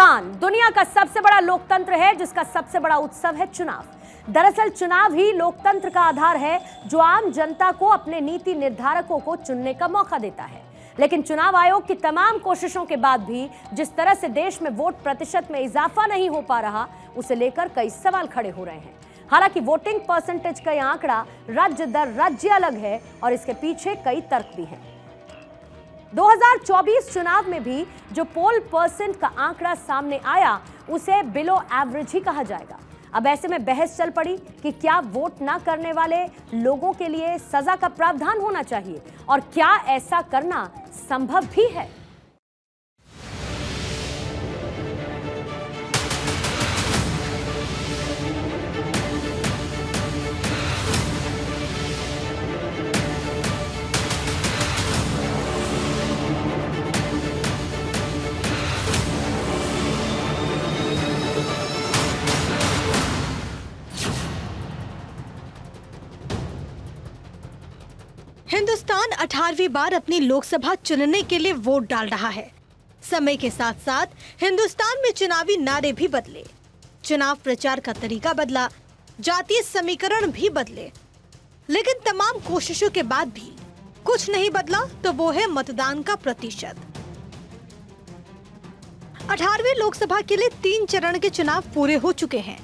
हिंदुस्तान दुनिया का सबसे बड़ा लोकतंत्र है जिसका सबसे बड़ा उत्सव है चुनाव। दरअसल चुनाव ही लोकतंत्र का आधार है जो आम जनता को अपने नीति निर्धारकों को चुनने का मौका देता है। लेकिन चुनाव आयोग की तमाम कोशिशों के बाद भी जिस तरह से देश में वोट प्रतिशत में इजाफा नहीं हो पा रहा, उसे लेकर कई सवाल खड़े हो रहे हैं। हालांकि वोटिंग परसेंटेज का यह आंकड़ा राज्य दर राज्य अलग है और इसके पीछे कई तर्क भी हैं। 2024 चुनाव में भी जो पोल परसेंट का आंकड़ा सामने आया उसे बिलो एवरेज ही कहा जाएगा। अब ऐसे में बहस चल पड़ी कि क्या वोट ना करने वाले लोगों के लिए सजा का प्रावधान होना चाहिए और क्या ऐसा करना संभव भी है। हिंदुस्तान 18वीं बार अपनी लोकसभा चुनने के लिए वोट डाल रहा है। समय के साथ साथ हिंदुस्तान में चुनावी नारे भी बदले, चुनाव प्रचार का तरीका बदला, जातीय समीकरण भी बदले, लेकिन तमाम कोशिशों के बाद भी कुछ नहीं बदला तो वो है मतदान का प्रतिशत। 18वीं लोकसभा के लिए 3 चरण के चुनाव पूरे हो चुके हैं।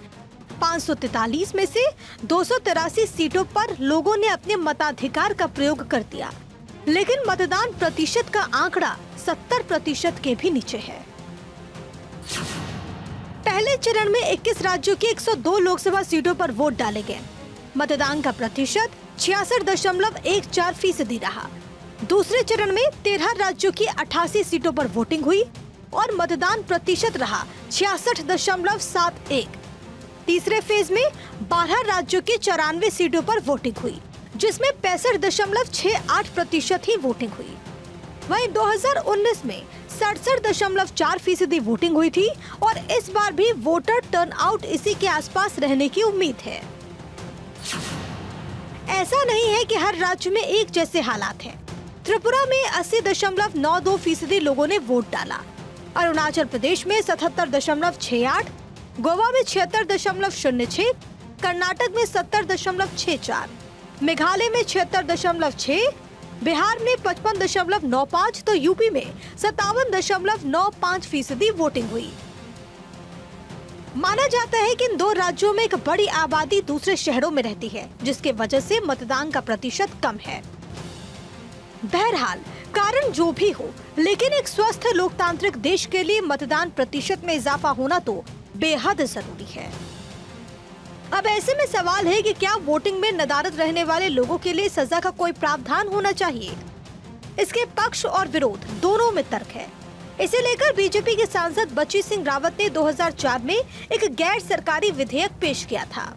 543 में से 283 सीटों पर लोगों ने अपने मताधिकार का प्रयोग कर दिया, लेकिन मतदान प्रतिशत का आंकड़ा 70% के भी नीचे है। पहले चरण में 21 राज्यों की 102 लोकसभा सीटों पर वोट डाले गए। मतदान का प्रतिशत 66.14% रहा। दूसरे चरण में 13 राज्यों की 88 सीटों पर वोटिंग हुई और मतदान प्रतिशत रहा 66.71। तीसरे फेज में 12 राज्यों की 94 सीटों पर वोटिंग हुई, जिसमें 65.68% ही वोटिंग हुई। वहीं 2019 में 67.4% वोटिंग हुई थी और इस बार भी वोटर टर्नआउट इसी के आसपास रहने की उम्मीद है। ऐसा नहीं है कि हर राज्य में एक जैसे हालात हैं। त्रिपुरा में 80.92% लोगों ने वोट डाला, अरुणाचल प्रदेश में 77.68, गोवा में 76.06, कर्नाटक में 70.64, मेघालय में 76.6, बिहार में 55.95 तो यूपी में 57.95% वोटिंग हुई। माना जाता है कि इन 2 राज्यों में एक बड़ी आबादी दूसरे शहरों में रहती है, जिसके वजह से मतदान का प्रतिशत कम है। बहरहाल कारण जो भी हो, लेकिन एक स्वस्थ लोकतांत्रिक देश के लिए मतदान प्रतिशत में इजाफा होना तो बेहद जरूरी है। अब ऐसे में सवाल है कि क्या वोटिंग में नदारद रहने वाले लोगों के लिए सजा का कोई प्रावधान होना चाहिए। इसके पक्ष और विरोध दोनों में तर्क है। इसे लेकर बीजेपी के सांसद बची सिंह रावत ने 2004 में एक गैर सरकारी विधेयक पेश किया था।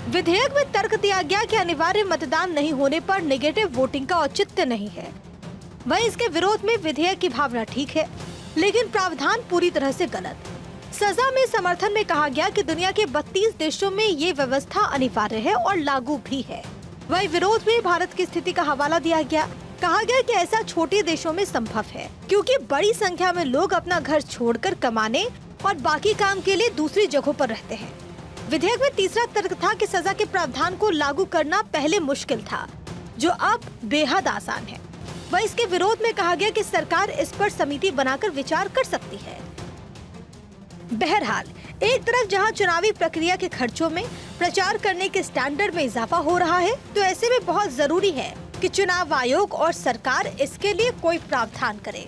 विधेयक में तर्क दिया गया कि अनिवार्य मतदान नहीं होने पर नेगेटिव वोटिंग का औचित्य नहीं है। वहीं इसके विरोध में विधेयक की भावना ठीक है, लेकिन प्रावधान पूरी तरह से गलत। सजा में समर्थन में कहा गया कि दुनिया के 32 देशों में ये व्यवस्था अनिवार्य है और लागू भी है। वहीं विरोध में भारत की स्थिति का हवाला दिया गया। कहा गया कि ऐसा छोटे देशों में संभव है, क्योंकि बड़ी संख्या में लोग अपना घर छोड़कर कमाने और बाकी काम के लिए दूसरी जगहों पर रहते हैं। विधेयक में तीसरा तर्क था कि सजा के प्रावधान को लागू करना पहले मुश्किल था, जो अब बेहद आसान है। वह इसके विरोध में कहा गया कि सरकार इस पर समिति बनाकर विचार कर सकती है। बहरहाल एक तरफ जहां चुनावी प्रक्रिया के खर्चों में प्रचार करने के स्टैंडर्ड में इजाफा हो रहा है, तो ऐसे में बहुत जरूरी है कि चुनाव आयोग और सरकार इसके लिए कोई प्रावधान करे।